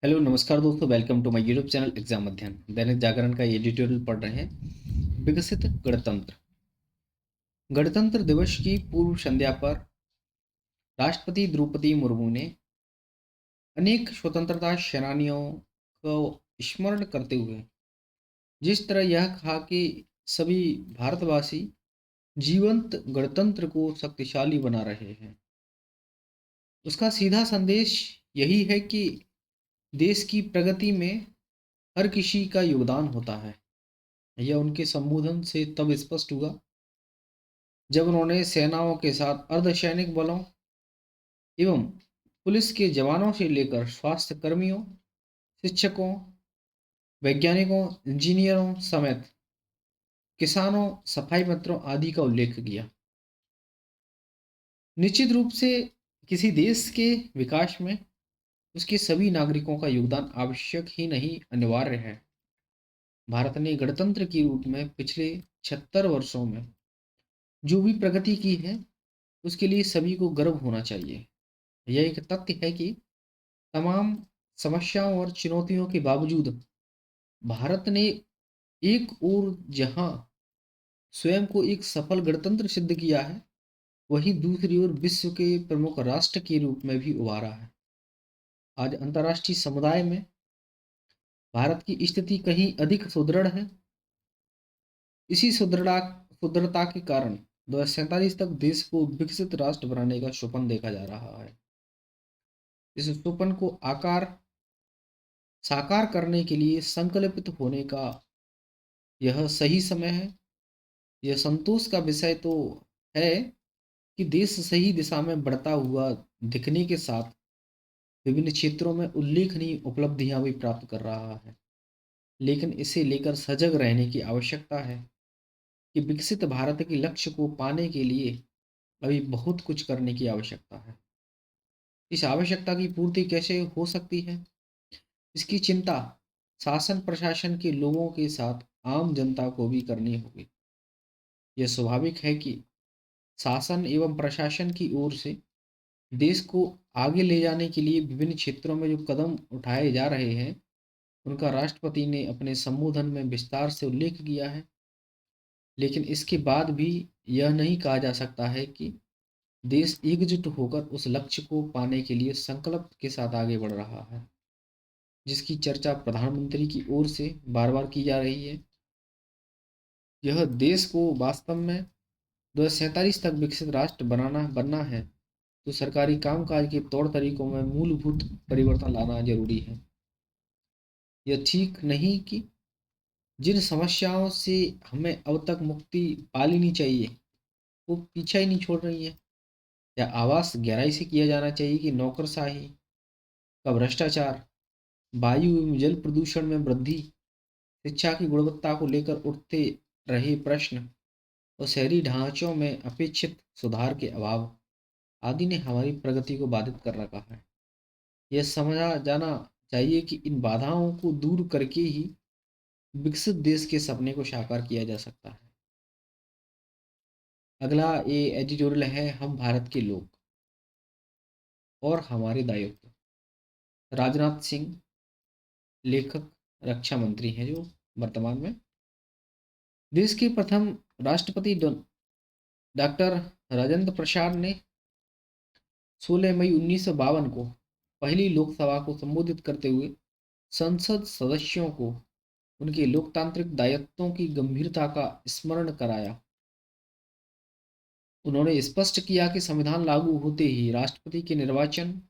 Hello नमस्कार दोस्तों, welcome to my YouTube channel exam Adhyayan. Dainik जागरण का एडिटोरियल पढ़ रहे हैं। विकसित गणतंत्र। गणतंत्र दिवस की पूर्व संध्या पर राष्ट्रपति द्रौपदी मुर्मू ने अनेक स्वतंत्रता सेनानियों को स्मरण करते हुए जिस तरह यह कहा कि सभी भारतवासी जीवंत गणतंत्र को शक्तिशाली बना रहे हैं, उसका सीधा संदेश यही है कि देश की प्रगति में हर किसी का योगदान होता है। यह उनके संबोधन से तब स्पष्ट हुआ जब उन्होंने सेनाओं के साथ अर्धसैनिक बलों एवं पुलिस के जवानों से लेकर स्वास्थ्य कर्मियों, शिक्षकों, वैज्ञानिकों, इंजीनियरों समेत किसानों, सफाई मित्रों आदि का उल्लेख किया। निश्चित रूप से किसी देश के विकास में उसके सभी नागरिकों का योगदान आवश्यक ही नहीं, अनिवार्य है। भारत ने गणतंत्र के रूप में पिछले 76 वर्षों में जो भी प्रगति की है, उसके लिए सभी को गर्व होना चाहिए। यह एक तथ्य है कि तमाम समस्याओं और चुनौतियों के बावजूद भारत ने एक ओर जहां स्वयं को एक सफल गणतंत्र सिद्ध किया है, वहीं दूसरी ओर विश्व के प्रमुख राष्ट्र के रूप में भी उभारा है। आज अंतर्राष्ट्रीय समुदाय में भारत की स्थिति कहीं अधिक सुदृढ़ है। इसी सुदृढ़ता के कारण 2047 तक देश को विकसित राष्ट्र बनाने का स्वप्न देखा जा रहा है। इस स्वप्न को आकार साकार करने के लिए संकल्पित होने का यह सही समय है। यह संतोष का विषय तो है कि देश सही दिशा में बढ़ता हुआ दिखने के साथ विभिन्न क्षेत्रों में उल्लेखनीय उपलब्धियां भी प्राप्त कर रहा है, लेकिन इसे लेकर सजग रहने की आवश्यकता है कि विकसित भारत के लक्ष्य को पाने के लिए अभी बहुत कुछ करने की आवश्यकता है। इस आवश्यकता की पूर्ति कैसे हो सकती है, इसकी चिंता शासन प्रशासन के लोगों के साथ आम जनता को भी करनी होगी। यह स्वाभाविक है कि शासन एवं प्रशासन की ओर से देश को आगे ले जाने के लिए विभिन्न क्षेत्रों में जो कदम उठाए जा रहे हैं, उनका राष्ट्रपति ने अपने संबोधन में विस्तार से उल्लेख किया है। लेकिन इसके बाद भी यह नहीं कहा जा सकता है कि देश एकजुट होकर उस लक्ष्य को पाने के लिए संकल्प के साथ आगे बढ़ रहा है, जिसकी चर्चा प्रधानमंत्री की ओर से बार बार की जा रही है। यह देश को वास्तव में 2047 तक विकसित राष्ट्र बनना है, तो सरकारी कामकाज के तौर तरीकों में मूलभूत परिवर्तन लाना जरूरी है। यह ठीक नहीं कि जिन समस्याओं से हमें अब तक मुक्ति पा लेनी चाहिए, वो पीछा ही नहीं छोड़ रही है। या आवाज गहराई से किया जाना चाहिए कि नौकरशाही का भ्रष्टाचार, वायु एवं जल प्रदूषण में वृद्धि, शिक्षा की गुणवत्ता को लेकर उठते रहे प्रश्न और शहरी ढांचों में अपेक्षित सुधार के अभाव आदि ने हमारी प्रगति को बाधित कर रखा है। यह समझा जाना चाहिए कि इन बाधाओं को दूर करके ही विकसित देश के सपने को साकार किया जा सकता है। अगला ये एडिटोरियल है, हम भारत के लोग और हमारे दायित्व। राजनाथ सिंह, लेखक, रक्षा मंत्री हैं जो वर्तमान में। देश के प्रथम राष्ट्रपति डॉक्टर राजेंद्र प्रसाद ने 16 मई 1952 को पहली लोकसभा को संबोधित करते हुए संसद सदस्यों को उनके लोकतांत्रिक दायित्वों की गंभीरता का स्मरण कराया। उन्होंने स्पष्ट किया कि संविधान लागू होते ही राष्ट्रपति के निर्वाचन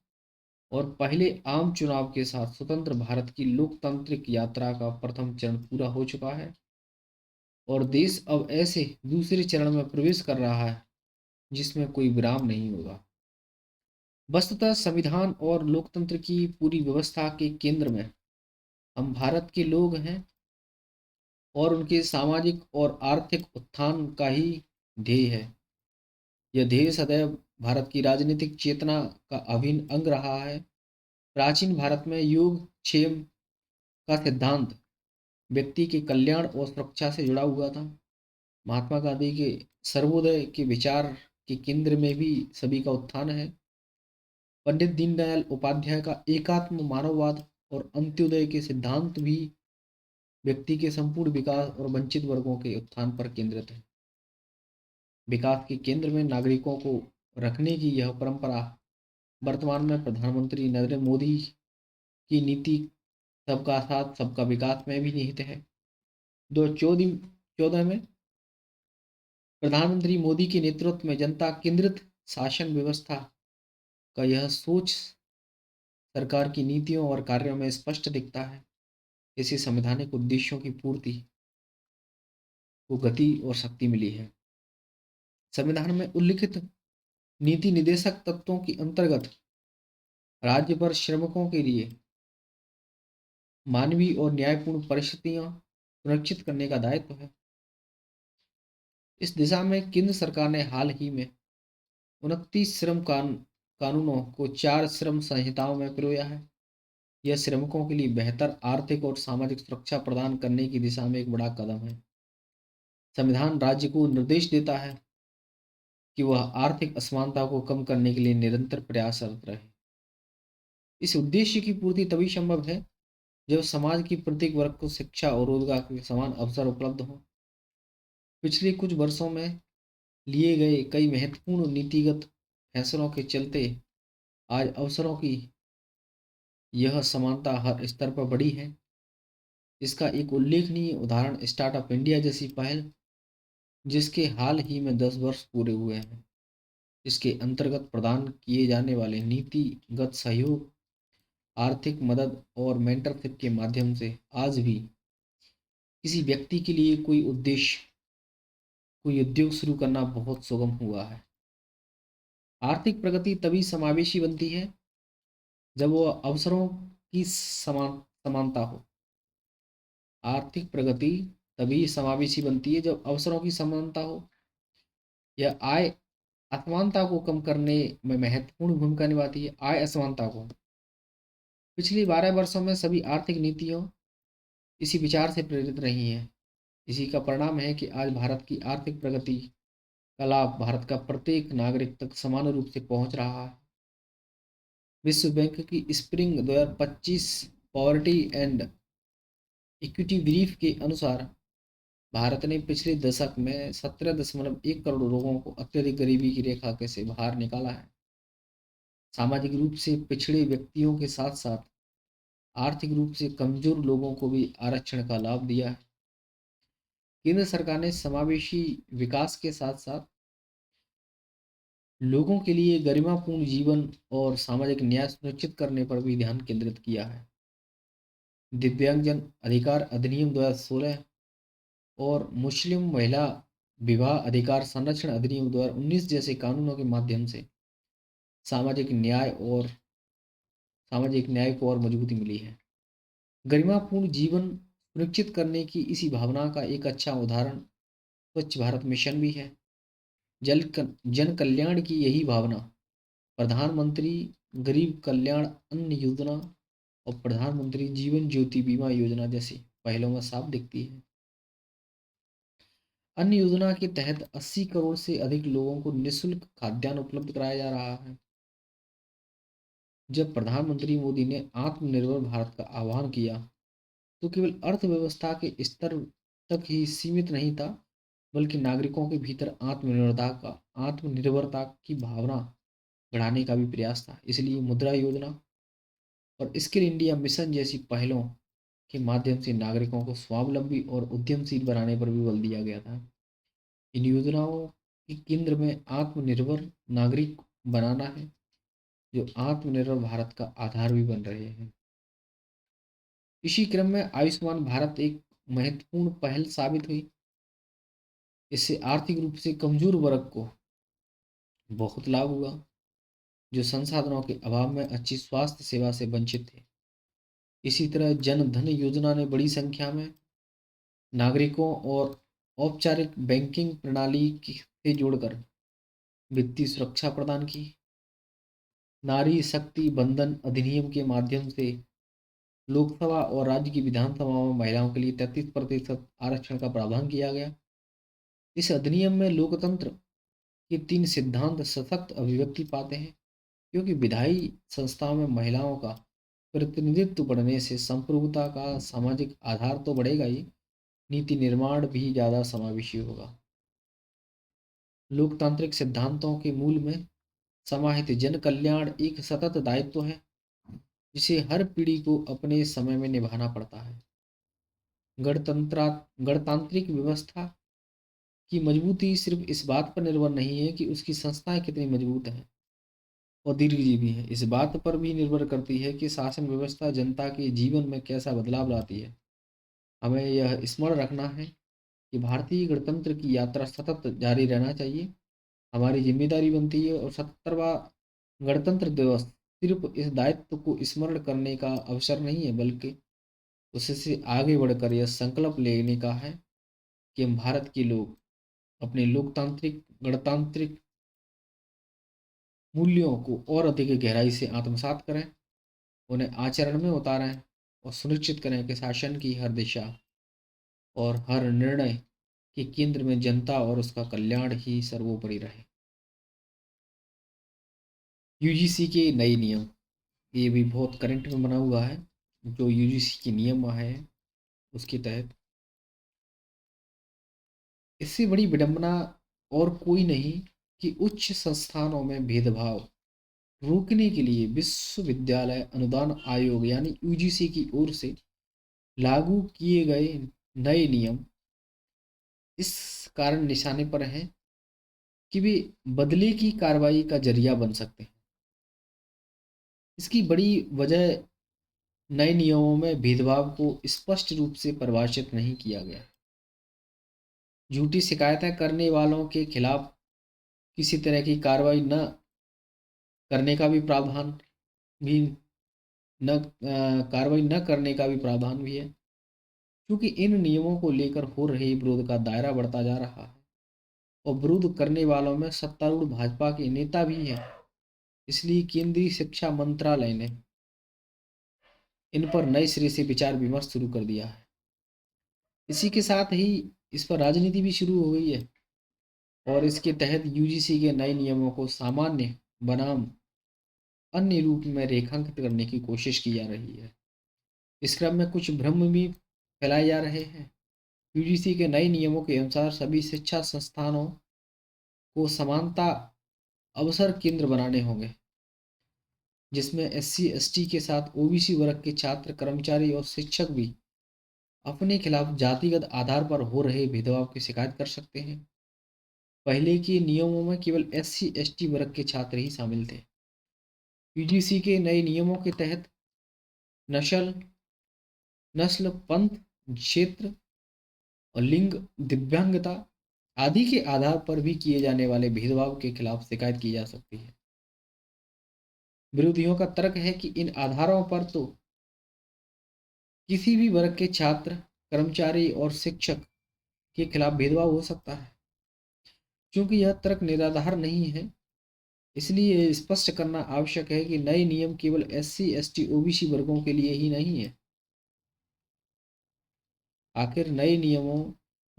और पहले आम चुनाव के साथ स्वतंत्र भारत की लोकतांत्रिक यात्रा का प्रथम चरण पूरा हो चुका है और देश अब ऐसे दूसरे चरण में प्रवेश कर रहा है जिसमें कोई विराम नहीं होगा। वस्तुतः संविधान और लोकतंत्र की पूरी व्यवस्था के केंद्र में हम भारत के लोग हैं और उनके सामाजिक और आर्थिक उत्थान का ही ध्येय है। यह ध्येय सदैव भारत की राजनीतिक चेतना का अभिन्न अंग रहा है। प्राचीन भारत में योग क्षेम का सिद्धांत व्यक्ति के कल्याण और सुरक्षा से जुड़ा हुआ था। महात्मा गांधी के सर्वोदय के विचार के केंद्र में भी सभी का उत्थान है। पंडित दीनदयाल उपाध्याय का एकात्म मानववाद और अंत्योदय के सिद्धांत भी व्यक्ति के संपूर्ण विकास और वंचित वर्गों के उत्थान पर केंद्रित है। विकास के केंद्र में नागरिकों को रखने की यह परंपरा वर्तमान में प्रधानमंत्री नरेंद्र मोदी की नीति सबका साथ सबका विकास में भी निहित है। 2014 में प्रधानमंत्री मोदी के नेतृत्व में जनता केंद्रित शासन व्यवस्था का यह सोच सरकार की नीतियों और कार्यों में स्पष्ट दिखता है। इसे संवैधानिक उद्देश्यों की पूर्ति को गति और शक्ति मिली है। संविधान में उल्लिखित नीति निदेशक तत्वों के अंतर्गत राज्य पर श्रमिकों के लिए मानवीय और न्यायपूर्ण परिस्थितियां सुनिश्चित करने का दायित्व है। इस दिशा में केंद्र सरकार ने हाल ही में 29 कानूनों को 4 श्रम संहिताओं में पिरोया है। यह श्रमिकों के लिए बेहतर आर्थिक और सामाजिक सुरक्षा प्रदान करने की दिशा में एक बड़ा कदम है। संविधान राज्य को निर्देश देता है कि वह आर्थिक असमानता को कम करने के लिए निरंतर प्रयासरत रहे। इस उद्देश्य की पूर्ति तभी संभव है जब समाज की प्रत्येक वर्ग को शिक्षा और रोजगार के समान अवसर उपलब्ध हो। पिछले कुछ वर्षों में लिए गए कई महत्वपूर्ण नीतिगत फैसलों के चलते आज अवसरों की यह समानता हर स्तर पर बढ़ी है। इसका एक उल्लेखनीय उदाहरण स्टार्टअप इंडिया जैसी पहल, जिसके हाल ही में 10 वर्ष पूरे हुए हैं। इसके अंतर्गत प्रदान किए जाने वाले नीतिगत सहयोग, आर्थिक मदद और मेंटरशिप के माध्यम से आज भी किसी व्यक्ति के लिए कोई उद्योग शुरू करना बहुत सुगम हुआ है। आर्थिक प्रगति तभी समावेशी बनती है जब वो अवसरों की समानता हो। आर्थिक प्रगति तभी समावेशी बनती है जब अवसरों की समानता हो। यह आय असमानता को कम करने में महत्वपूर्ण भूमिका निभाती है। आय असमानता को पिछले 12 वर्षों में सभी आर्थिक नीतियों इसी विचार से प्रेरित रही हैं। इसी का परिणाम है कि आज भारत की आर्थिक प्रगति का लाभ भारत का प्रत्येक नागरिक तक समान रूप से पहुंच रहा है। विश्व बैंक की spring 2025 poverty and equity brief के अनुसार भारत ने पिछले दशक में 17.1 करोड़ लोगों को अत्यधिक गरीबी की रेखा के से बाहर निकाला है। सामाजिक रूप से पिछड़े व्यक्तियों के साथ साथ आर्थिक रूप से कमजोर लोगों को भी आरक्षण का लाभ दिया है। केंद्र सरकार ने समावेशी विकास के साथ साथ लोगों के लिए गरिमापूर्ण जीवन और सामाजिक न्याय सुनिश्चित करने पर भी ध्यान केंद्रित किया है। दिव्यांगजन अधिकार अधिनियम 2016 और मुस्लिम महिला विवाह अधिकार संरक्षण अधिनियम 2019 जैसे कानूनों के माध्यम से सामाजिक न्याय और सामाजिक न्याय को और मजबूती मिली है। गरिमापूर्ण जीवन सुनिश्चित करने की इसी भावना का एक अच्छा उदाहरण स्वच्छ भारत मिशन भी है। जन कल्याण की यही भावना प्रधानमंत्री गरीब कल्याण अन्न योजना और प्रधानमंत्री जीवन ज्योति बीमा योजना जैसी पहलों में साफ दिखती है। अन्न योजना के तहत 80 करोड़ से अधिक लोगों को निःशुल्क खाद्यान्न उपलब्ध कराया जा रहा है। जब प्रधानमंत्री मोदी ने आत्मनिर्भर भारत का आह्वान किया तो केवल अर्थव्यवस्था के स्तर तक ही सीमित नहीं था, बल्कि नागरिकों के भीतर आत्मनिर्भरता की भावना बढ़ाने का भी प्रयास था। इसलिए मुद्रा योजना और स्किल इंडिया मिशन जैसी पहलों के माध्यम से नागरिकों को स्वावलंबी और उद्यमशील बनाने पर भी बल दिया गया था। इन योजनाओं के केंद्र में आत्मनिर्भर नागरिक बनाना है, जो आत्मनिर्भर भारत का आधार भी बन रहे हैं। इसी क्रम में आयुष्मान भारत एक महत्वपूर्ण पहल साबित हुई। इससे आर्थिक रूप से कमजोर वर्ग को बहुत लाभ हुआ, जो संसाधनों के अभाव में अच्छी स्वास्थ्य सेवा से वंचित थे। इसी तरह जन धन योजना ने बड़ी संख्या में नागरिकों और औपचारिक बैंकिंग प्रणाली से जोड़कर वित्तीय सुरक्षा प्रदान की। नारी शक्ति बंधन अधिनियम के माध्यम से लोकसभा और राज्य की विधानसभाओं में महिलाओं के लिए 33% आरक्षण का प्रावधान किया गया। इस अधिनियम में लोकतंत्र के 3 सिद्धांत सशक्त अभिव्यक्ति पाते हैं, क्योंकि विधायी संस्थाओं में महिलाओं का प्रतिनिधित्व बढ़ने से संप्रभुता का सामाजिक आधार तो बढ़ेगा ही, नीति निर्माण भी ज़्यादा समावेशी होगा। लोकतांत्रिक सिद्धांतों के मूल में समाहित जन कल्याण एक सतत दायित्व है जिसे हर पीढ़ी को अपने समय में निभाना पड़ता है। गणतंत्रा गणतांत्रिक व्यवस्था की मजबूती सिर्फ इस बात पर निर्भर नहीं है कि उसकी संस्थाएं कितनी मजबूत हैं और दीर्घजीवी हैं, इस बात पर भी निर्भर करती है कि शासन व्यवस्था जनता के जीवन में कैसा बदलाव लाती है। हमें यह स्मरण रखना है कि भारतीय गणतंत्र की यात्रा सतत जारी रहना चाहिए। हमारी जिम्मेदारी बनती है और 70वां गणतंत्र दिवस सिर्फ इस दायित्व को स्मरण करने का अवसर नहीं है, बल्कि उससे आगे बढ़कर यह संकल्प लेने का है कि हम भारत के लोग अपने लोकतांत्रिक गणतांत्रिक मूल्यों को और अधिक गहराई से आत्मसात करें, उन्हें आचरण में उतारें और सुनिश्चित करें कि शासन की हर दिशा और हर निर्णय के केंद्र में जनता और उसका कल्याण ही सर्वोपरि रहे। यूजीसी के नए नियम, ये भी बहुत करंट में बना हुआ है। जो यूजीसी के नियम आए हैं उसके तहत इससे बड़ी विडंबना और कोई नहीं कि उच्च संस्थानों में भेदभाव रोकने के लिए विश्वविद्यालय अनुदान आयोग यानी यूजीसी की ओर से लागू किए गए नए नियम इस कारण निशाने पर हैं कि वे बदले की कार्रवाई का जरिया बन सकते हैं। इसकी बड़ी वजह नए नियमों में भेदभाव को स्पष्ट रूप से परिभाषित नहीं किया गया। झूठी शिकायतें करने वालों के खिलाफ किसी तरह की कार्रवाई न करने का भी प्रावधान भी कार्रवाई न करने का भी प्रावधान भी है, क्योंकि इन नियमों को लेकर हो रहे विरोध का दायरा बढ़ता जा रहा है और विरोध करने वालों में सत्तारूढ़ भाजपा के नेता भी हैं। इसलिए केंद्रीय शिक्षा मंत्रालय ने इन पर नए सिरे से विचार विमर्श शुरू कर दिया है। इसी के साथ ही इस पर राजनीति भी शुरू हो गई है और इसके तहत यूजीसी के नए नियमों को सामान्य बनाम अन्य रूप में रेखांकित करने की कोशिश की जा रही है। इस क्रम में कुछ भ्रम भी फैलाए जा रहे हैं। यूजीसी के नए नियमों के अनुसार सभी शिक्षा संस्थानों को समानता अवसर केंद्र बनाने होंगे, जिसमें एससी एसटी के साथ ओबीसी वर्ग के छात्र, कर्मचारी और शिक्षक भी अपने खिलाफ जातिगत आधार पर हो रहे भेदभाव की शिकायत कर सकते हैं। पहले के नियमों में केवल एससी एसटी वर्ग के छात्र ही शामिल थे। यूजीसी के नए नियमों के तहत नस्ल नस्ल, पंथ, क्षेत्र और लिंग, दिव्यांगता आदि के आधार पर भी किए जाने वाले भेदभाव के खिलाफ शिकायत की जा सकती है। विरोधियों का तर्क है कि इन आधारों पर तो किसी भी वर्ग के छात्र, कर्मचारी और शिक्षक के खिलाफ भेदभाव हो सकता है। क्योंकि यह तर्क निराधार नहीं है, इसलिए यह स्पष्ट करना आवश्यक है कि नए नियम केवल एससी एसटी ओबीसी वर्गों के लिए ही नहीं है। आखिर नए नियमों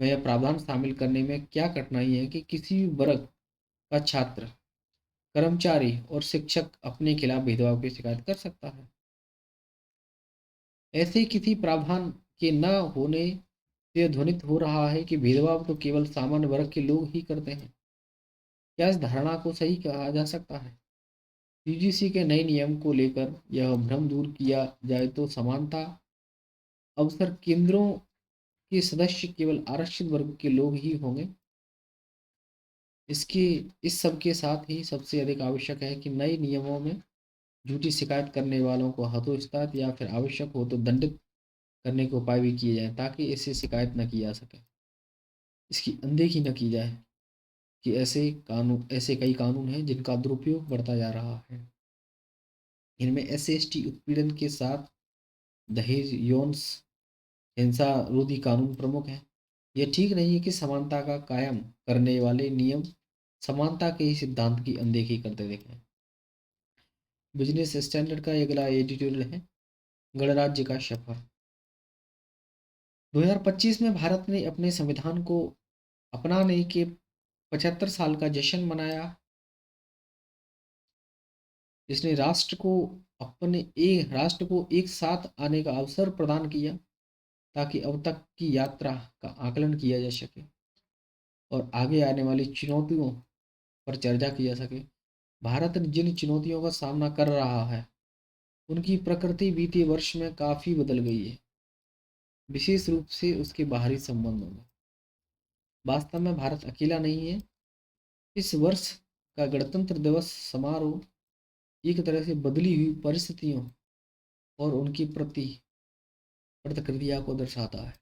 में यह प्रावधान शामिल करने में क्या कठिनाई है कि किसी भी वर्ग का छात्र, कर्मचारी और शिक्षक अपने खिलाफ भेदभाव की शिकायत कर सकता है। ऐसे किसी प्रावधान के न होने से ध्वनित हो रहा है कि भेदभाव तो केवल सामान्य वर्ग के लोग ही करते हैं। क्या इस धारणा को सही कहा जा सकता है? यूजीसी के नए नियम को लेकर यह भ्रम दूर किया जाए तो समानता अवसर केंद्रों के सदस्य केवल आरक्षित वर्ग के लोग ही होंगे। इसके इस सब के साथ ही सबसे अधिक आवश्यक है कि नए नियमों में झूठी शिकायत करने वालों को हतोत्साहित या फिर आवश्यक हो तो दंडित करने के उपाय भी किए जाएं, ताकि इससे शिकायत न की जा सके, इसकी अनदेखी न की जाए कि ऐसे कई कानून हैं जिनका दुरुपयोग बढ़ता जा रहा है। इनमें एस टी उत्पीड़न के साथ दहेज, यौन हिंसा रोधी कानून प्रमुख हैं। यह ठीक नहीं है कि समानता का कायम करने वाले नियम समानता के ही सिद्धांत की अनदेखी करते दिखें। बिजनेस स्टैंडर्ड का अगला एडिटोरियल है गणराज्य का सफर। 2025 में भारत ने अपने संविधान को अपनाने के 75 साल का जश्न मनाया, जिसने राष्ट्र को अपने एक राष्ट्र को एक साथ आने का अवसर प्रदान किया, ताकि अब तक की यात्रा का आकलन किया जा सके और आगे आने वाली चुनौतियों पर चर्चा की जा सके। भारत जिन चुनौतियों का सामना कर रहा है, उनकी प्रकृति बीते वर्ष में काफ़ी बदल गई है, विशेष रूप से उसके बाहरी संबंधों में। वास्तव में भारत अकेला नहीं है। इस वर्ष का गणतंत्र दिवस समारोह एक तरह से बदली हुई परिस्थितियों और उनकी प्रति प्रतिक्रिया को दर्शाता है।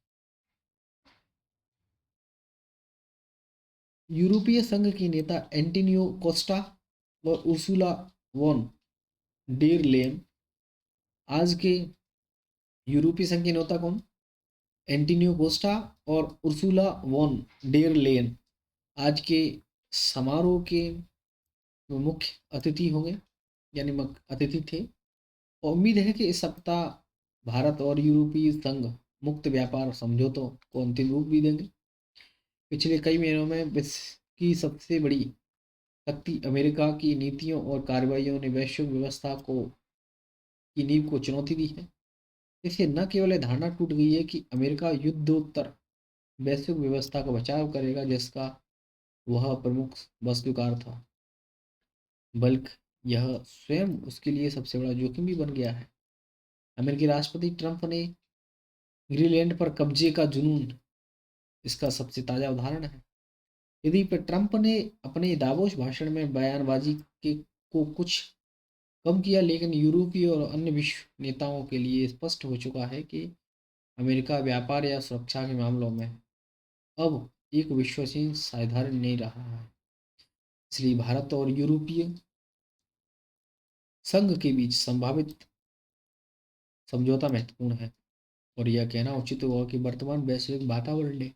यूरोपीय संघ के नेता एंटोनियो कोस्टा और उर्सुला वॉन डेर लेन, आज के यूरोपीय संघ के नेता कौन? एंटोनियो कोस्टा और उर्सुला वॉन डेर लेन आज के समारोह के मुख्य अतिथि होंगे, यानी अतिथि थे। और उम्मीद है कि इस सप्ताह भारत और यूरोपीय संघ मुक्त व्यापार समझौतों को अंतिम रूप भी देंगे। पिछले कई महीनों में विश्व की सबसे बड़ी शक्ति अमेरिका की नीतियों और कार्रवाइयों ने वैश्विक व्यवस्था को की नींव को चुनौती दी है। इससे न केवल यह धारणा टूट गई है कि अमेरिका युद्धोत्तर वैश्विक व्यवस्था का बचाव करेगा, जिसका वह प्रमुख वस्तुकार था, बल्कि यह स्वयं उसके लिए सबसे बड़ा जोखिम भी बन गया है। अमेरिकी राष्ट्रपति ट्रंप ने ग्रीनलैंड पर कब्जे का जुनून इसका सबसे ताज़ा उदाहरण है। यदि पर ट्रंप ने अपने दावोस भाषण में बयानबाजी के को कुछ कम किया, लेकिन यूरोपीय और अन्य विश्व नेताओं के लिए स्पष्ट हो चुका है कि अमेरिका व्यापार या सुरक्षा के मामलों में अब एक विश्वसनीय साझेदार नहीं रहा है। इसलिए भारत और यूरोपीय संघ के बीच संभावित समझौता महत्वपूर्ण है, और यह कहना उचित होगा कि वर्तमान वैश्विक वातावरण ने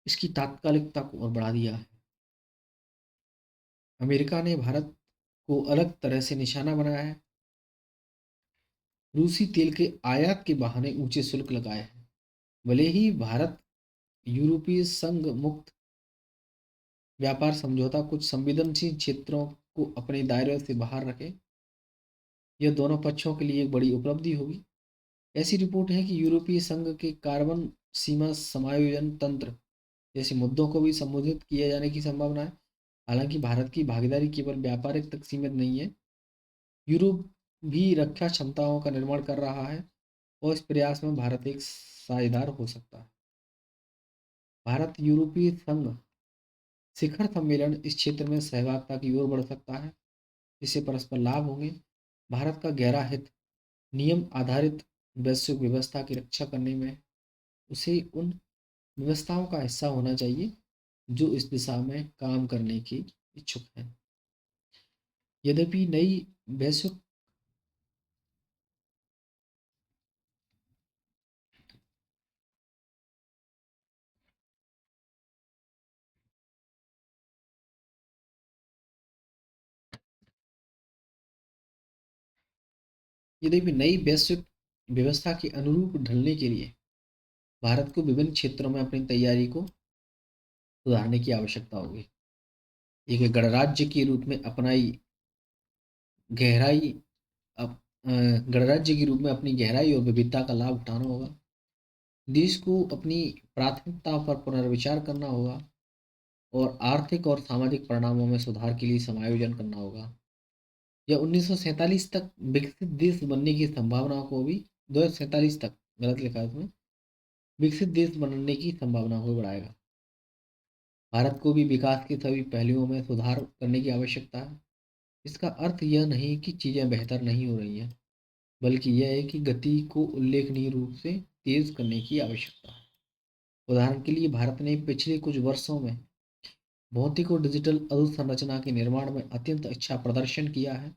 इसकी तात्कालिकता को और बढ़ा दिया है। अमेरिका ने भारत को अलग तरह से निशाना बनाया है। रूसी तेल के आयात के बहाने ऊंचे शुल्क लगाए हैं। भले ही भारत यूरोपीय संघ मुक्त व्यापार समझौता कुछ संवेदनशील क्षेत्रों को अपने दायरे से बाहर रखे, यह दोनों पक्षों के लिए एक बड़ी उपलब्धि होगी। ऐसी रिपोर्ट है कि यूरोपीय संघ के कार्बन सीमा समायोजन तंत्र जैसे मुद्दों को भी संबोधित किए जाने की संभावना है। हालांकि भारत की भागीदारी केवल व्यापारिक तक सीमित नहीं है। यूरोप भी रक्षा क्षमताओं का निर्माण कर रहा है, और इस प्रयास में भारत एक साझेदार हो सकता है। भारत यूरोपीय संघ शिखर सम्मेलन इस क्षेत्र में सहभागिता की ओर बढ़ सकता है, जिससे परस्पर लाभ होंगे। भारत का गहरा हित नियम आधारित वैश्विक व्यवस्था की रक्षा करने में उसे उन व्यवस्थाओं का हिस्सा होना चाहिए जो इस दिशा में काम करने की इच्छुक हैं। यद्यपि नई वैश्विक यद्यपि नई वैश्विक व्यवस्था के अनुरूप ढलने के लिए भारत को विभिन्न क्षेत्रों में अपनी तैयारी को सुधारने की आवश्यकता होगी। एक गणराज्य के रूप में अपनाई गहराई अप, गणराज्य के रूप में अपनी गहराई और विविधता का लाभ उठाना होगा। देश को अपनी प्राथमिकता पर पुनर्विचार करना होगा और आर्थिक और सामाजिक परिणामों में सुधार के लिए समायोजन करना होगा। यह 1947 तक विकसित देश बनने की संभावना को भी 2047 तक, गलत लिखा है इसमें, विकसित देश बनने की संभावना को बढ़ाएगा। भारत को भी विकास के सभी पहलुओं में सुधार करने की आवश्यकता है। इसका अर्थ यह नहीं कि चीज़ें बेहतर नहीं हो रही हैं, बल्कि यह है कि गति को उल्लेखनीय रूप से तेज करने की आवश्यकता है। उदाहरण के लिए भारत ने पिछले कुछ वर्षों में भौतिक और डिजिटल अधोसंरचना के निर्माण में अत्यंत अच्छा प्रदर्शन किया है,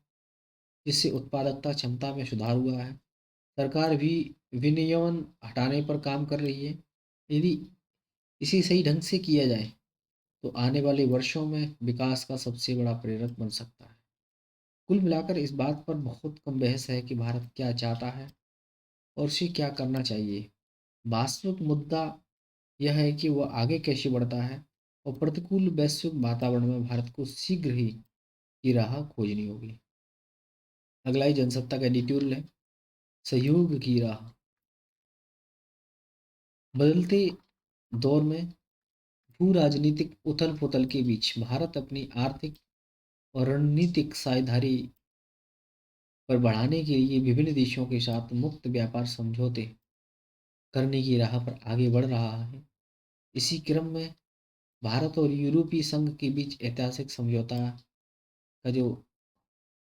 जिससे उत्पादकता क्षमता में सुधार हुआ है। सरकार भी विनियमन हटाने पर काम कर रही है। यदि इसे सही ढंग से किया जाए तो आने वाले वर्षों में विकास का सबसे बड़ा प्रेरक बन सकता है। कुल मिलाकर इस बात पर बहुत कम बहस है कि भारत क्या चाहता है और उसे क्या करना चाहिए। वास्तविक मुद्दा यह है कि वह आगे कैसे बढ़ता है, और प्रतिकूल वैश्विक वातावरण में भारत को शीघ्र ही की राह खोजनी होगी। अगला ही जनसत्ता का एडिटोरियल है, सहयोग की राह। बदलते दौर में भू राजनीतिक उथल पुथल के बीच भारत अपनी आर्थिक और रणनीतिक साझेदारी पर बढ़ाने के लिए विभिन्न देशों के साथ मुक्त व्यापार समझौते करने की राह पर आगे बढ़ रहा है। इसी क्रम में भारत और यूरोपीय संघ के बीच ऐतिहासिक समझौता का जो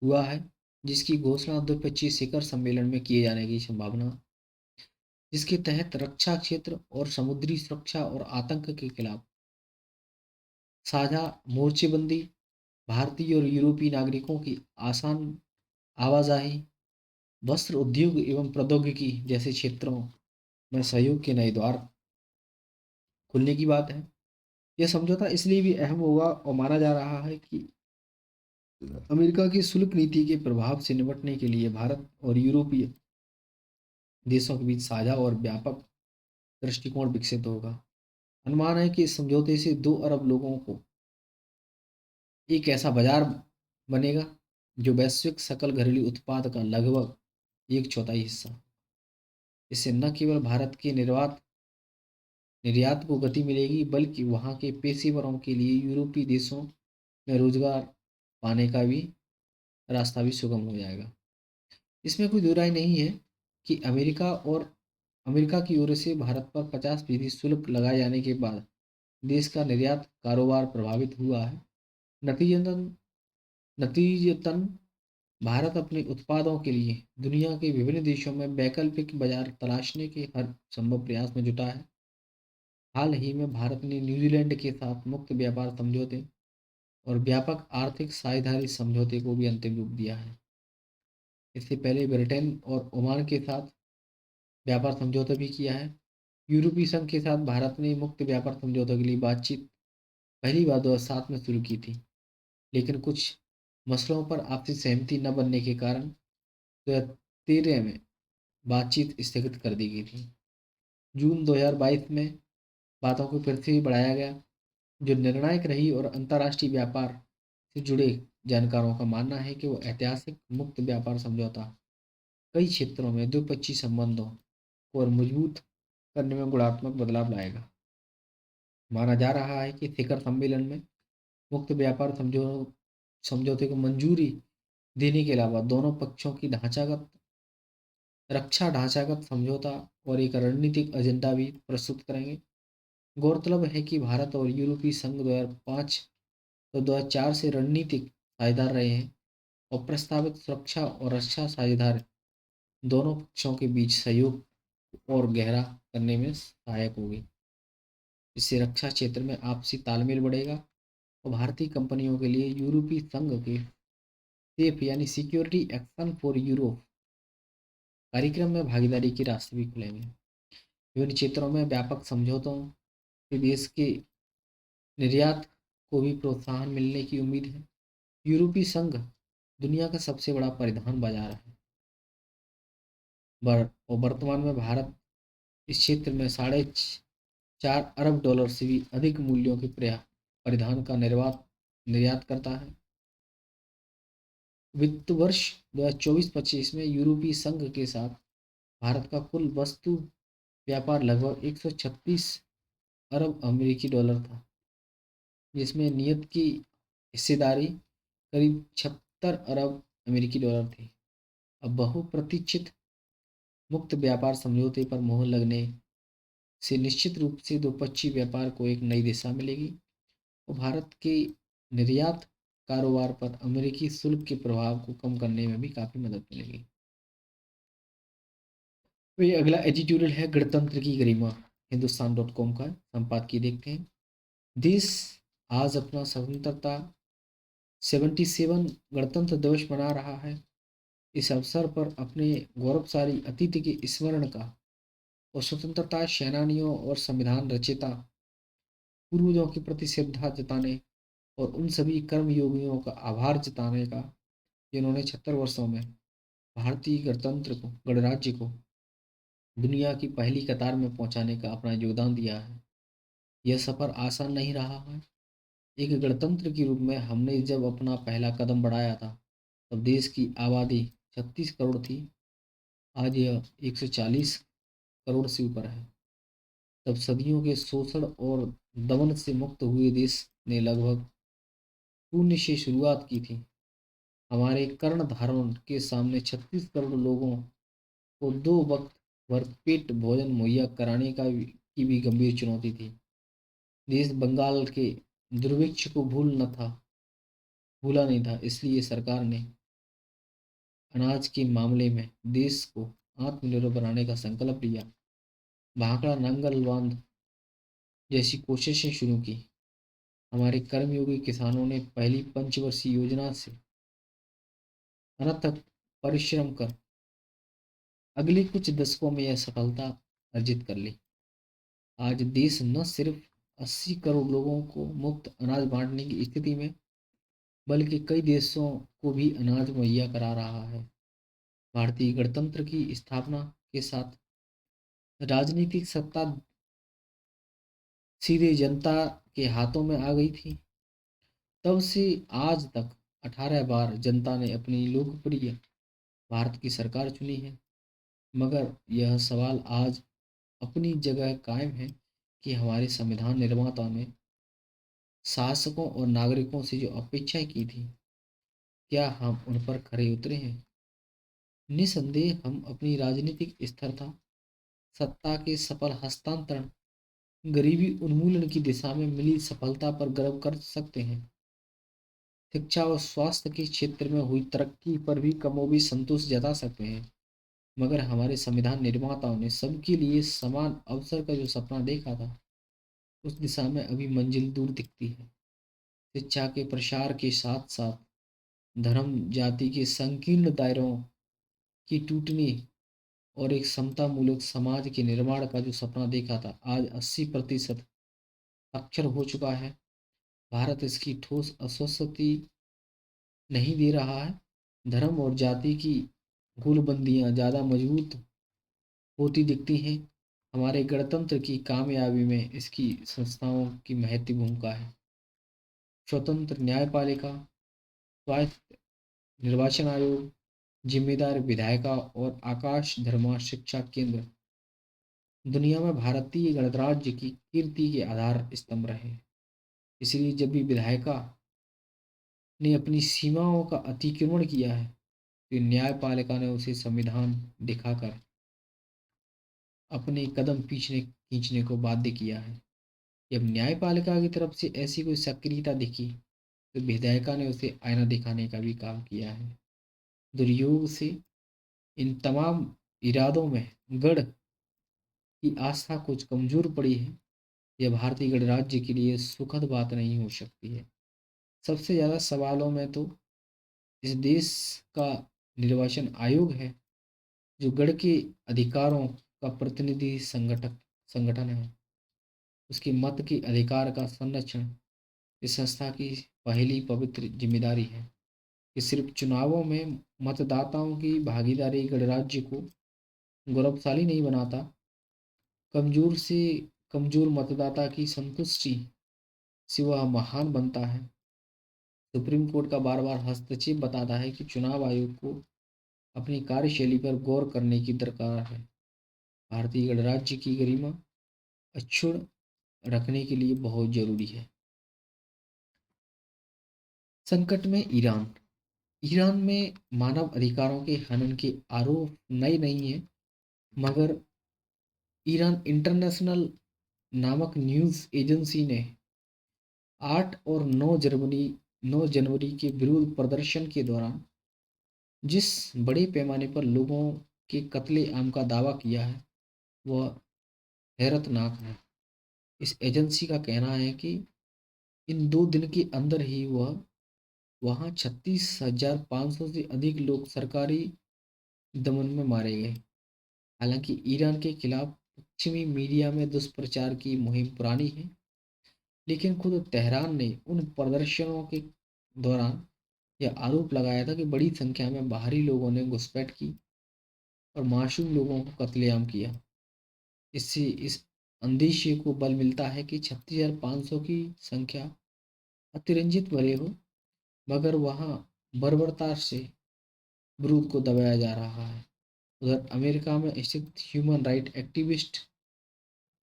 हुआ है, जिसकी घोषणा द्विपक्षीय शिखर सम्मेलन में किए जाने की संभावना, जिसके तहत रक्षा क्षेत्र और समुद्री सुरक्षा और आतंक के खिलाफ साझा मोर्चेबंदी, भारतीय और यूरोपीय नागरिकों की आसान आवाजाही, वस्त्र उद्योग एवं प्रौद्योगिकी जैसे क्षेत्रों में सहयोग के नए द्वार खुलने की बात है। यह समझौता इसलिए भी अहम होगा और माना जा रहा है कि अमेरिका की शुल्क नीति के प्रभाव से निपटने के लिए भारत और यूरोपीय देशों के बीच साझा और व्यापक दृष्टिकोण विकसित होगा। अनुमान है कि इस समझौते से 2 अरब लोगों को एक ऐसा बाजार बनेगा जो वैश्विक सकल घरेलू उत्पाद का लगभग एक चौथाई हिस्सा। इससे न केवल भारत के निर्यात को गति मिलेगी, बल्कि वहाँ के पेशेवरों के लिए यूरोपीय देशों में रोजगार पाने का भी रास्ता भी सुगम हो जाएगा। इसमें कोई दो राय नहीं है कि अमेरिका की ओर से भारत पर 50% शुल्क लगाए जाने के बाद देश का निर्यात कारोबार प्रभावित हुआ है। नतीजतन नतीजतन भारत अपने उत्पादों के लिए दुनिया के विभिन्न देशों में वैकल्पिक बाजार तलाशने के हर संभव प्रयास में जुटा है। हाल ही में भारत ने न्यूजीलैंड के साथ मुक्त व्यापार समझौते और व्यापक आर्थिक साझेदारी समझौते को भी अंतिम रूप दिया है। इससे पहले ब्रिटेन और ओमान के साथ व्यापार समझौता भी किया है। यूरोपीय संघ के साथ भारत ने मुक्त व्यापार समझौते के लिए बातचीत पहली बार 2007 में शुरू की थी, लेकिन कुछ मसलों पर आपसी सहमति न बनने के कारण 2013 में बातचीत स्थगित कर दी गई थी। जून 2022 में बातों को फिर से बढ़ाया गया, जो निर्णायक रही, और अंतर्राष्ट्रीय व्यापार से जुड़े जानकारों का मानना है कि वो ऐतिहासिक मुक्त व्यापार समझौता कई क्षेत्रों में द्विपक्षीय संबंधों को और मजबूत करने में गुणात्मक बदलाव लाएगा। माना जा रहा है कि शिखर सम्मेलन में मुक्त व्यापार समझौते को मंजूरी देने के अलावा दोनों पक्षों की रक्षा ढांचागत समझौता और एक रणनीतिक एजेंडा भी प्रस्तुत करेंगे। गौरतलब है कि भारत और यूरोपीय संघ 2005 और 2004 से रणनीतिक साझेदार रहे हैं, और प्रस्तावित सुरक्षा और रक्षा साझेदार दोनों पक्षों के बीच सहयोग और गहरा करने में सहायक होगी। इससे रक्षा क्षेत्र में आपसी तालमेल बढ़ेगा और भारतीय कंपनियों के लिए यूरोपीय संघ के सेफ यानी सिक्योरिटी एक्शन फॉर यूरोप कार्यक्रम में भागीदारी के रास्ते भी खुलेंगे। विभिन्न क्षेत्रों में व्यापक समझौतों से देश के निर्यात को भी प्रोत्साहन मिलने की उम्मीद है। यूरोपीय संघ दुनिया का सबसे बड़ा परिधान बाजार है, और वर्तमान में भारत इस क्षेत्र में $4.5 अरब से भी अधिक मूल्यों के परिधान का निर्यात करता है। वित्त वर्ष 2024-25 में यूरोपीय संघ के साथ भारत का कुल वस्तु व्यापार लगभग 136 अरब अमेरिकी डॉलर था, जिसमें नियत की हिस्सेदारी करीब 76 अरब अमेरिकी डॉलर थी। अब बहुप्रतीक्षित मुक्त व्यापार समझौते पर मोहर लगने से निश्चित रूप से द्विपक्षीय व्यापार को एक नई दिशा मिलेगी और भारत के निर्यात कारोबार पर अमेरिकी शुल्क के प्रभाव को कम करने में भी काफ़ी मदद मिलेगी। वही अगला एडिटोरियल है, गणतंत्र की गरिमा। हिंदुस्तान.com का संपादकीय देखते हैं। देश आज अपना स्वतंत्रता 77 गणतंत्र दिवस मना रहा है। इस अवसर पर अपने गौरवशाली अतीत के स्मरण का और स्वतंत्रता सेनानियों और संविधान रचयिता पूर्वजों के प्रति श्रद्धा जताने और उन सभी कर्मयोगियों का आभार जताने का, जिन्होंने 76 वर्षों में भारतीय गणतंत्र को गणराज्य को दुनिया की पहली कतार में पहुंचाने का अपना योगदान दिया है। यह सफ़र आसान नहीं रहा है, एक गणतंत्र के रूप में हमने जब अपना पहला कदम बढ़ाया था, तब देश की आबादी 36 करोड़ थी। आज यह 140 करोड़ से ऊपर है। तब सदियों के शोषण और दमन से मुक्त हुए देश ने लगभग शून्य से शुरुआत की थी। हमारे कर्णधारों के सामने 36 करोड़ लोगों को 2 वक्त भर पेट भोजन मुहैया कराने की भी गंभीर चुनौती थी। देश बंगाल के दुर्भिक्ष को भूला नहीं था, इसलिए सरकार ने अनाज के मामले में देश को आत्मनिर्भर बनाने का संकल्प लिया। भाखड़ा नंगल बांध जैसी कोशिशें शुरू की। हमारे कर्मयोगी किसानों ने पहली पंचवर्षीय योजना से अनथक परिश्रम कर अगले कुछ दशकों में यह सफलता अर्जित कर ली। आज देश न सिर्फ 80 करोड़ लोगों को मुफ्त अनाज बांटने की स्थिति में, बल्कि कई देशों को भी अनाज मुहैया करा रहा है। भारतीय गणतंत्र की स्थापना के साथ राजनीतिक सत्ता सीधे जनता के हाथों में आ गई थी। तब से आज तक 18 बार जनता ने अपनी लोकप्रिय भारत की सरकार चुनी है। मगर यह सवाल आज अपनी जगह कायम है कि हमारे संविधान निर्माता ने शासकों और नागरिकों से जो अपेक्षाएं की थी, क्या हम उन पर खरे उतरे हैं? निसंदेह हम अपनी राजनीतिक स्थिरता, सत्ता के सफल हस्तांतरण, गरीबी उन्मूलन की दिशा में मिली सफलता पर गर्व कर सकते हैं। शिक्षा और स्वास्थ्य के क्षेत्र में हुई तरक्की पर भी कमोबेश संतोष जता सकते हैं। मगर हमारे संविधान निर्माताओं ने सबके लिए समान अवसर का जो सपना देखा था, उस दिशा में अभी मंजिल दूर दिखती है। शिक्षा के प्रसार के साथ साथ धर्म जाति के संकीर्ण दायरों की टूटने और एक समता मूलक समाज के निर्माण का जो सपना देखा था, आज 80% अक्षर हो चुका है। भारत इसकी ठोस अस्वीकृति नहीं दे रहा है। धर्म और जाति की गुलबंदियां ज़्यादा मजबूत होती दिखती हैं। हमारे गणतंत्र की कामयाबी में इसकी संस्थाओं की महत्वपूर्ण भूमिका है। स्वतंत्र न्यायपालिका, स्वायत्त निर्वाचन आयोग, जिम्मेदार विधायिका और आकाश धर्मा शिक्षा केंद्र दुनिया में भारतीय गणराज्य की कीर्ति के आधार स्तंभ रहे। इसलिए जब भी विधायिका ने अपनी सीमाओं का अतिक्रमण किया है, तो न्यायपालिका ने उसे संविधान दिखाकर अपने कदम पीछे खींचने को बाध्य किया है। जब न्यायपालिका की तरफ से ऐसी कोई सक्रियता दिखी, तो विधायिका ने उसे आईना दिखाने का भी काम किया है। दुर्योग से इन तमाम इरादों में गढ़ की आस्था कुछ कमजोर पड़ी है। यह भारतीय गणराज्य के लिए सुखद बात नहीं हो सकती है। सबसे ज़्यादा सवालों में तो इस देश का निर्वाचन आयोग है, जो गढ़ के अधिकारों का प्रतिनिधि संगठन है। उसके मत के अधिकार का संरक्षण इस संस्था की पहली पवित्र जिम्मेदारी है, कि सिर्फ चुनावों में मतदाताओं की भागीदारी गणराज्य को गौरवशाली नहीं बनाता, कमजोर से कमजोर मतदाता की संतुष्टि से वह महान बनता है। सुप्रीम कोर्ट का बार बार हस्तक्षेप बताता है कि चुनाव आयोग को अपनी कार्यशैली पर गौर करने की दरकार है। भारतीय गणराज्य की गरिमा अक्षुण्ण रखने के लिए बहुत जरूरी है। संकट में ईरान। ईरान में मानव अधिकारों के हनन के आरोप नए नहीं है, मगर ईरान इंटरनेशनल नामक न्यूज़ एजेंसी ने 8 और 9 जनवरी के विरोध प्रदर्शन के दौरान जिस बड़े पैमाने पर लोगों के कत्ले-आम का दावा किया है, वह हैरतनाक है। इस एजेंसी का कहना है कि इन 2 दिन के अंदर ही वहाँ 36,500 से अधिक लोग सरकारी दमन में मारे गए। हालांकि ईरान के खिलाफ पश्चिमी मीडिया में दुष्प्रचार की मुहिम पुरानी है, लेकिन खुद तेहरान ने उन प्रदर्शनों के दौरान यह आरोप लगाया था कि बड़ी संख्या में बाहरी लोगों ने घुसपैठ की और मासूम लोगों को कत्लेआम किया। इससे इस अंदेशे को बल मिलता है कि 36,500 की संख्या अतिरंजित भले हो, मगर वहाँ बर्बरता से विरोध को दबाया जा रहा है। उधर अमेरिका में स्थित human right activist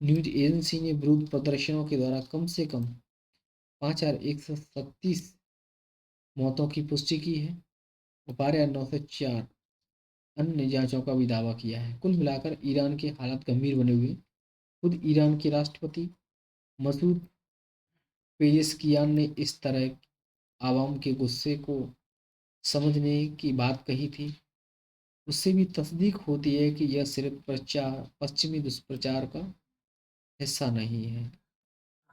news agency ने विरोध प्रदर्शनों के द्वारा कम से कम 5,137 मौतों की पुष्टि की है और 12,904 अन्य जांचों का भी दावा किया है। कुल मिलाकर ईरान के हालात गंभीर बने हुए। खुद ईरान के राष्ट्रपति मसूद पेजेस्कियान ने इस तरह आवाम के गुस्से को समझने की बात कही थी। उससे भी तस्दीक होती है कि यह सिर्फ प्रचार पश्चिमी दुष्प्रचार का हिस्सा नहीं है।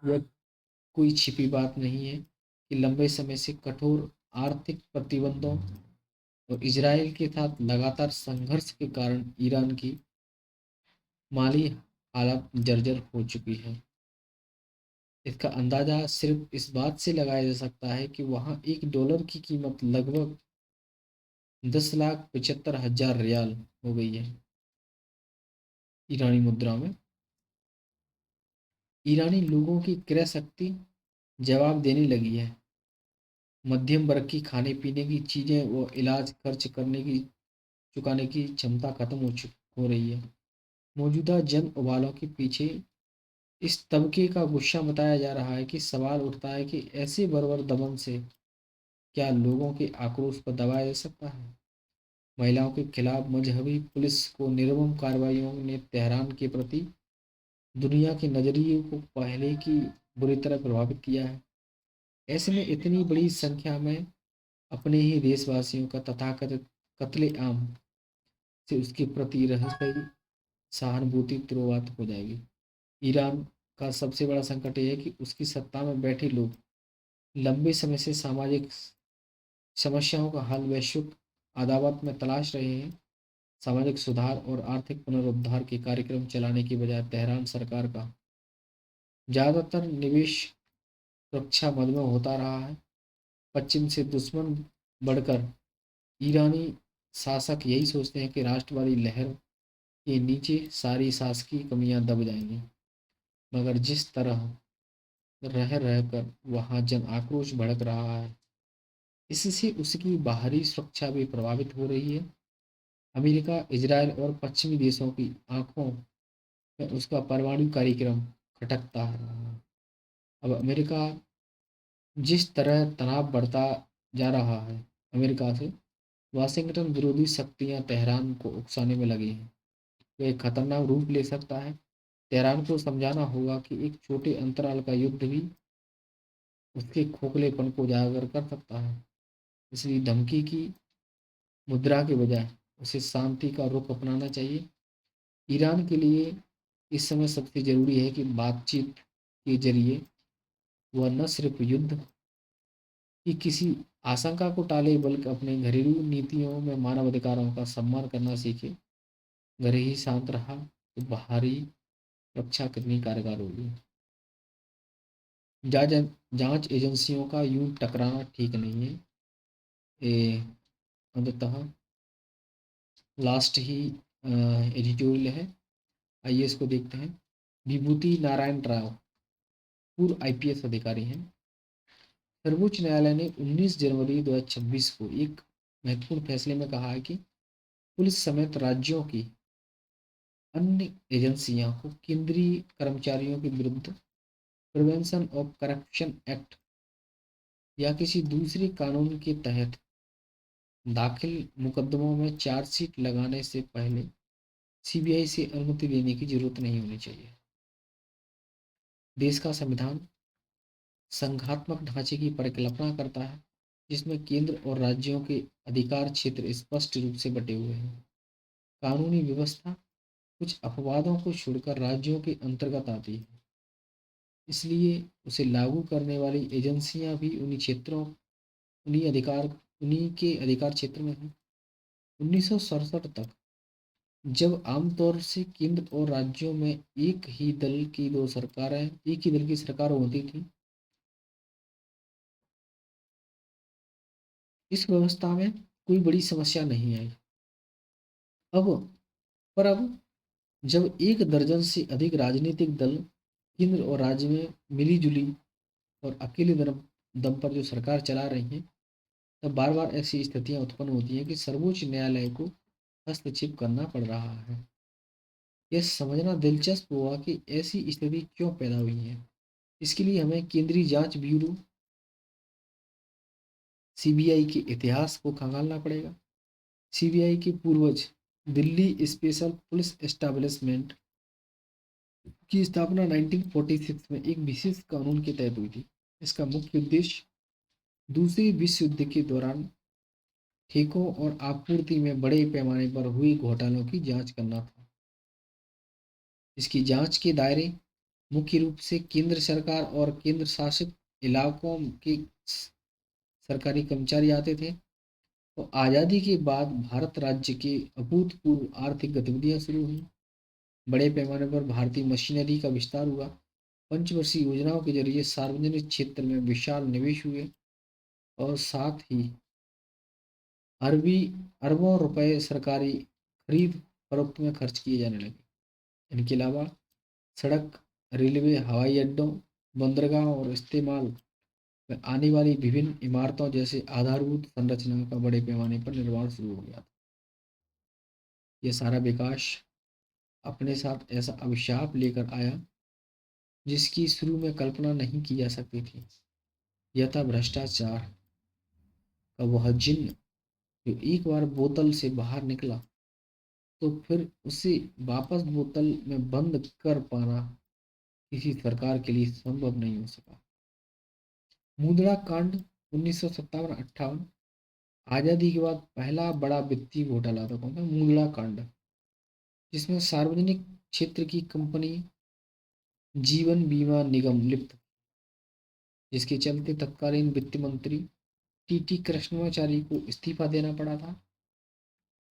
यह कोई छिपी बात नहीं है कि लंबे समय से कठोर आर्थिक प्रतिबंधों और इजराइल के साथ लगातार संघर्ष के कारण ईरान की माली हालत जर्जर हो चुकी है। इसका अंदाजा सिर्फ इस बात से लगाया जा सकता है कि वहाँ $1 की कीमत लगभग 10,75,000 रियाल हो गई है ईरानी मुद्रा में। ईरानी लोगों की क्रय शक्ति जवाब देने लगी है। मध्यम वर्ग की खाने पीने की चीज़ें व इलाज खर्च करने की चुकाने की क्षमता खत्म हो रही है। मौजूदा जन उबालों के पीछे इस तबके का गुस्सा बताया जा रहा है कि सवाल उठता है कि ऐसे बर्बर दमन से क्या लोगों के आक्रोश को दबाया जा सकता है। महिलाओं के खिलाफ मजहबी पुलिस को निर्मम कार्रवाइयों ने तेहरान के प्रति दुनिया के नजरिए को पहले की बुरी तरह प्रभावित किया है। ऐसे में इतनी बड़ी संख्या में अपने ही देशवासियों का तथाकथित कत्ले आम से उसके प्रति रहस्यमयी सहानुभूति तुरंत हो जाएगी। ईरान का सबसे बड़ा संकट यह है कि उसकी सत्ता में बैठे लोग लंबे समय से सामाजिक समस्याओं का हल वैश्विक अदावत में तलाश रहे हैं। सामाजिक सुधार और आर्थिक पुनरुद्धार के कार्यक्रम चलाने की बजाय तेहरान सरकार का ज़्यादातर निवेश सुरक्षा मद में होता रहा है। पश्चिम से दुश्मन बढ़कर ईरानी शासक यही सोचते हैं कि राष्ट्रवादी लहर के नीचे सारी शासकीय कमियां दब जाएंगी। मगर जिस तरह रह रहकर वहाँ जन आक्रोश भड़क रहा है, इससे उसकी बाहरी सुरक्षा भी प्रभावित हो रही है। अमेरिका, इजरायल और पश्चिमी देशों की आंखों में उसका परमाणु कार्यक्रम खटकता है। अब अमेरिका जिस तरह तनाव बढ़ता जा रहा है अमेरिका से, वाशिंगटन विरोधी शक्तियां तेहरान को उकसाने में लगी हैं। तो एक खतरनाक रूप ले सकता है। तेहरान को समझाना होगा कि एक छोटे अंतराल का युद्ध भी उसके खोखलेपन को उजागर कर सकता है। इसलिए धमकी की मुद्रा के बजाय उसे शांति का रुख अपनाना चाहिए। ईरान के लिए इस समय सबसे ज़रूरी है कि बातचीत के जरिए वह न सिर्फ युद्ध की किसी आशंका को टाले बल्कि अपने घरेलू नीतियों में मानवाधिकारों का सम्मान करना सीखे। घर ही शांत रहा तो बाहरी रक्षा कितनी कारगर होगी। जांच जांच एजेंसियों का यूं टकराना ठीक नहीं है। ये अंततः लास्ट ही एडिटोरियल है। आइए इसको देखते हैं। विभूति नारायण राव पूर्व आईपीएस अधिकारी हैं। सर्वोच्च न्यायालय ने 19 जनवरी 2026 को एक महत्वपूर्ण फैसले में कहा है कि पुलिस समेत राज्यों की अन्य एजेंसियां को केंद्रीय कर्मचारियों के विरुद्ध प्रिवेंशन ऑफ करप्शन एक्ट या किसी दूसरे कानून के तहत दाखिल मुकदमों में चार्जशीट लगाने से पहले सीबीआई से अनुमति लेने की जरूरत नहीं होनी चाहिए। देश का संविधान संघात्मक ढांचे की परिकल्पना करता है जिसमें केंद्र और राज्यों के अधिकार क्षेत्र स्पष्ट रूप से बटे हुए हैं। कानूनी व्यवस्था कुछ अपवादों को छोड़कर राज्यों के अंतर्गत आती है, इसलिए उसे लागू करने वाली एजेंसियां भी उन्हीं के अधिकार क्षेत्र में हैं। 1967 तक जब आमतौर से केंद्र और राज्यों में एक ही दल की सरकार होती थी, इस व्यवस्था में कोई बड़ी समस्या नहीं आई। अब अब जब एक दर्जन से अधिक राजनीतिक दल केंद्र और राज्य में मिली जुली और अकेले दम पर जो सरकार चला रही है, तब बार बार ऐसी स्थितियां उत्पन्न होती हैं कि सर्वोच्च न्यायालय को हस्तक्षेप करना पड़ रहा है। यह समझना दिलचस्प हुआ कि ऐसी स्थिति क्यों पैदा हुई है। इसके लिए हमें केंद्रीय जांच ब्यूरो सीबीआई के इतिहास को खंगालना पड़ेगा। सीबीआई के पूर्वज दिल्ली स्पेशल पुलिस एस्टाब्लिशमेंट की स्थापना 1946 में एक विशेष कानून के तहत हुई थी। इसका मुख्य उद्देश्य दूसरे विश्व युद्ध के दौरान ठेकों और आपूर्ति में बड़े पैमाने पर हुए घोटालों की जांच करना था। इसकी जांच के दायरे मुख्य रूप से केंद्र सरकार और केंद्र शासित इलाकों के सरकारी कर्मचारी आते थे। तो आज़ादी के बाद भारत राज्य की अभूतपूर्व आर्थिक गतिविधियां शुरू हुई। बड़े पैमाने पर भारतीय मशीनरी का विस्तार हुआ। पंचवर्षीय योजनाओं के जरिए सार्वजनिक क्षेत्र में विशाल निवेश हुए और साथ ही अरबी अरबों रुपए सरकारी खरीद फरोख्त में खर्च किए जाने लगे। इनके अलावा सड़क, रेलवे, हवाई अड्डों, बंदरगाह और इस्तेमाल में आने वाली विभिन्न इमारतों जैसे आधारभूत संरचना का बड़े पैमाने पर निर्माण शुरू हो गया था। यह सारा विकास अपने साथ ऐसा अभिशाप लेकर आया जिसकी शुरू में कल्पना नहीं की जा सकती थी। यह था भ्रष्टाचार का वह जिन्न जो एक बार बोतल से बाहर निकला तो फिर उसे वापस बोतल में बंद कर पाना किसी सरकार के लिए संभव नहीं हो सका। मुद्रा कांड 1957-58 आजादी के बाद पहला बड़ा वित्तीय घोटाला था। कौन सा? मुद्रा कांड, जिसमें सार्वजनिक क्षेत्र की कंपनी जीवन बीमा निगम लिप्त, जिसके चलते तत्कालीन वित्त मंत्री टीटी कृष्णमाचारी को इस्तीफा देना पड़ा था।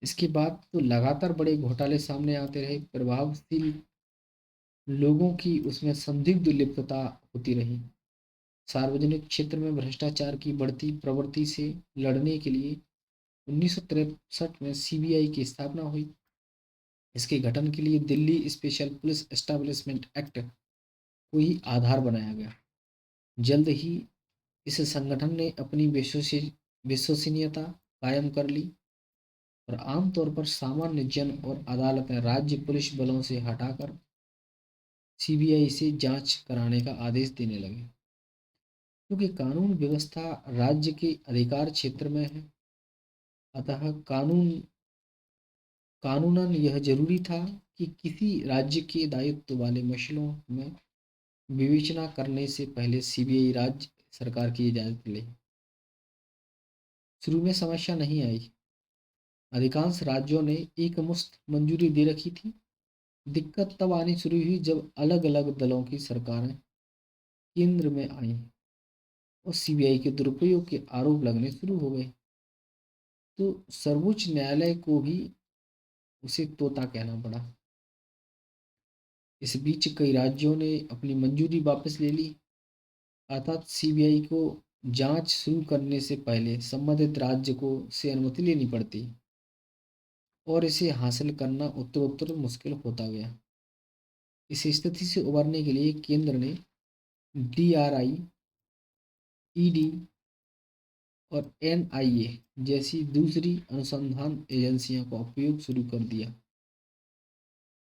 इसके बाद तो लगातार बड़े घोटाले सामने आते रहे। प्रभावशील लोगों की उसमें संदिग्ध लिप्तता होती रही। सार्वजनिक क्षेत्र में भ्रष्टाचार की बढ़ती प्रवृत्ति से लड़ने के लिए 1963 में सीबीआई की स्थापना हुई। इसके गठन के लिए Delhi special police establishment act को ही आधार बनाया गया। जल्द ही इस संगठन ने अपनी विश्वसनीयता कायम कर ली और आमतौर पर सामान्य जन और अदालतें राज्य पुलिस बलों से हटाकर सीबीआई से जांच कराने का आदेश देने लगे। क्योंकि कानून व्यवस्था राज्य के अधिकार क्षेत्र में है, अतः कानूनन यह जरूरी था कि किसी राज्य के दायित्व वाले मसलों में विवेचना करने से पहले सीबीआई राज्य सरकार की इजाज़त ले। शुरू में समस्या नहीं आई। अधिकांश राज्यों ने एकमुश्त मंजूरी दे रखी थी। दिक्कत तब आनी शुरू हुई जब अलग अलग दलों की सरकारें केंद्र में आईं और सीबीआई के दुरुपयोग के आरोप लगने शुरू हो गए। तो सर्वोच्च न्यायालय को भी उसे तोता कहना पड़ा। इस बीच कई राज्यों ने अपनी मंजूरी वापस ले ली, अर्थात सीबीआई को जांच शुरू करने से पहले संबंधित राज्य को से अनुमति लेनी पड़ती और इसे हासिल करना उत्तरोत्तर मुश्किल होता गया। इस स्थिति से उबरने के लिए केंद्र ने डीआरआई, ईडी और एनआईए जैसी दूसरी अनुसंधान एजेंसियों का उपयोग शुरू कर दिया।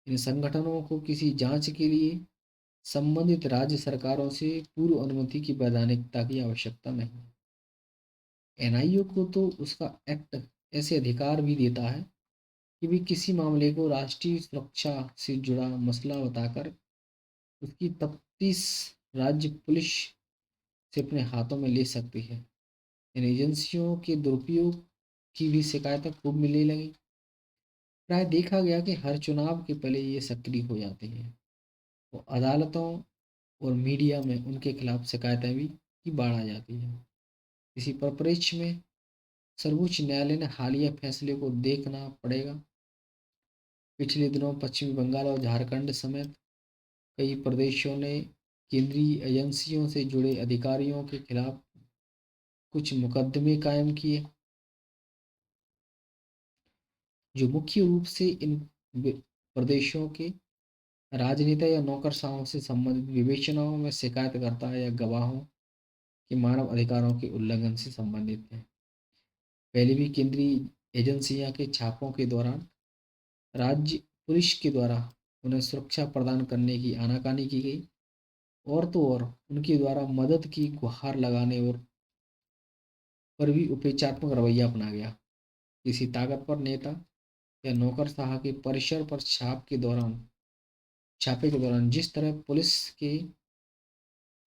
इन संगठनों को किसी जांच के लिए संबंधित राज्य सरकारों से पूर्व अनुमति की वैधानिकता की आवश्यकता नहीं। एनआईओ को तो उसका एक्ट ऐसे अधिकार भी देता है कि वे किसी मामले को राष्ट्रीय सुरक्षा से जुड़ा मसला बताकर उसकी तफ्तीश राज्य पुलिस से अपने हाथों में ले सकती है। इन एजेंसियों के दुरुपयोग की भी शिकायतें खूब मिलने लगी। प्राय देखा गया कि हर चुनाव के पहले ये सक्रिय हो जाते हैं। वो अदालतों और मीडिया में उनके खिलाफ शिकायतें भी की बाढ़ आ जाती है। इसी परिप्रेक्ष्य में सर्वोच्च न्यायालय ने हालिया फैसले को देखना पड़ेगा। पिछले दिनों पश्चिमी बंगाल और झारखंड समेत कई प्रदेशों ने केंद्रीय एजेंसियों से जुड़े अधिकारियों के खिलाफ कुछ मुकदमे कायम किए, जो मुख्य रूप से इन प्रदेशों के राजनेता या नौकरशाहों से संबंधित विवेचनाओं में शिकायतकर्ता या गवाहों कि मानव अधिकारों के उल्लंघन से संबंधित हैं। पहले भी केंद्रीय एजेंसियां के छापों के दौरान राज्य पुलिस के द्वारा उन्हें सुरक्षा प्रदान करने की आनाकानी की गई, और तो और उनके द्वारा मदद की गुहार लगाने और पर भी उपेक्षात्मक रवैया अपनाया गया। किसी ताकतवर नेता या नौकरशाह के परिसर पर छापे के दौरान जिस तरह पुलिस के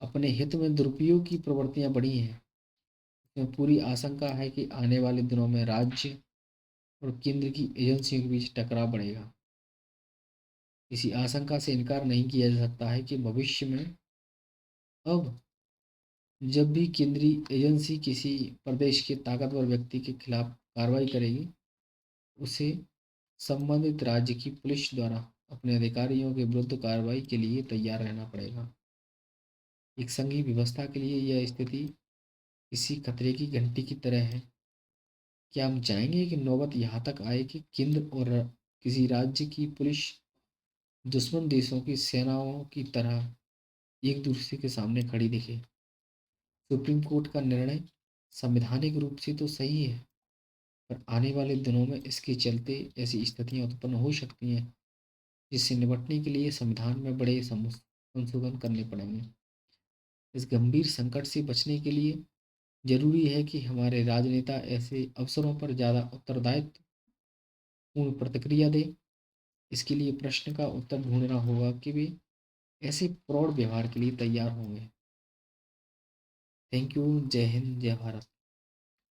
अपने हित में दुरुपयोग की प्रवृत्तियां बढ़ी हैं, उसमें पूरी आशंका है कि आने वाले दिनों में राज्य और केंद्र की एजेंसियों के बीच टकराव बढ़ेगा। इसी आशंका से इनकार नहीं किया जा सकता है कि भविष्य में अब जब भी केंद्रीय एजेंसी किसी प्रदेश के ताकतवर व्यक्ति के खिलाफ कार्रवाई करेगी, उसे संबंधित राज्य की पुलिस द्वारा अपने अधिकारियों के विरुद्ध कार्रवाई के लिए तैयार रहना पड़ेगा। एक संघीय व्यवस्था के लिए यह स्थिति किसी खतरे की घंटी की तरह है। क्या हम चाहेंगे कि नौबत यहाँ तक आए कि केंद्र और किसी राज्य की पुलिस दुश्मन देशों की सेनाओं की तरह एक दूसरे के सामने खड़ी दिखे? सुप्रीम कोर्ट का निर्णय संवैधानिक रूप से तो सही है, पर आने वाले दिनों में इसके चलते ऐसी स्थितियां उत्पन्न हो सकती हैं जिससे निपटने के लिए संविधान में बड़े संशोधन करने पड़ेंगे। इस गंभीर संकट से बचने के लिए जरूरी है कि हमारे राजनेता ऐसे अवसरों पर ज़्यादा उत्तरदायित्व पूर्ण प्रतिक्रिया दें। इसके लिए प्रश्न का उत्तर ढूंढना होगा कि वे ऐसे प्रौढ़ व्यवहार के लिए तैयार होंगे। Thank you. जय हिंद, जय भारत।